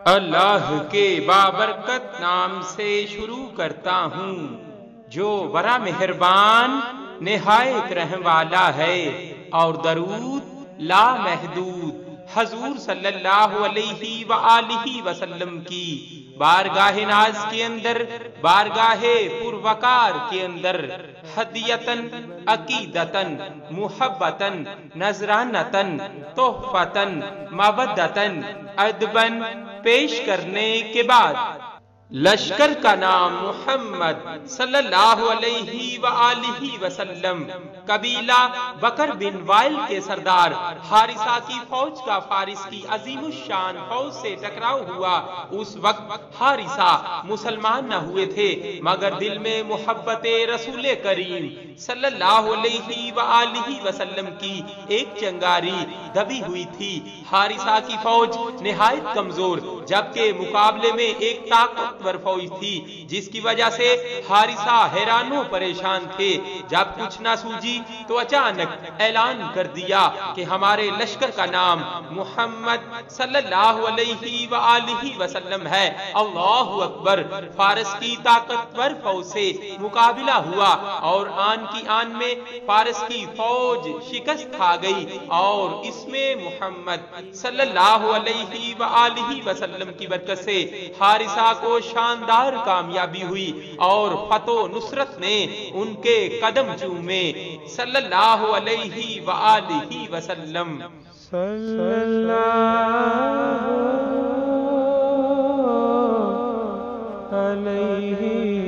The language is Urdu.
اللہ کے بابرکت نام سے شروع کرتا ہوں جو بڑا مہربان نہایت رحم والا ہے، اور درود لا محدود حضور صلی اللہ علیہ وآلہ وسلم کی بارگاہ ناز کے اندر، بارگاہ پروقار کے اندر ہدیتن، عقیدتن، محبتن، نذرانتن، تحفتن، مودتن، ادبن پیش کرنے کے بعد لشکر کا نام محمد صلی اللہ علیہ وآلہ وسلم، قبیلہ بکر بن وائل کے سردار حارثہ کی فوج کا فارس کی عظیم الشان فوج سے ٹکراؤ ہوا۔ اس وقت حارثہ مسلمان نہ ہوئے تھے، مگر دل میں محبت رسول کریم صلی اللہ علیہ وآلہ وسلم کی ایک چنگاری دبی ہوئی تھی۔ حارثہ کی فوج نہایت کمزور جبکہ مقابلے میں ایک طاقتور فوج تھی، جس کی وجہ سے حارثہ حیران و پریشان تھے۔ جب کچھ نہ سوجی تو اچانک اعلان کر دیا کہ ہمارے لشکر کا نام محمد صلی اللہ علیہ وآلہ وسلم ہے۔ اللہ اکبر! فارس کی طاقتور فوج سے مقابلہ ہوا اور آن کی آن میں فارس کی فوج شکست کھا گئی، اور اس میں محمد صلی اللہ علیہ وآلہ وسلم کی برکت سے حارثہ کو شاندار کامیابی ہوئی اور فتح و نصرت نے ان کے قدم چومے۔ صلی اللہ علیہ وآلہ وسلم۔ صلی اللہ علیہ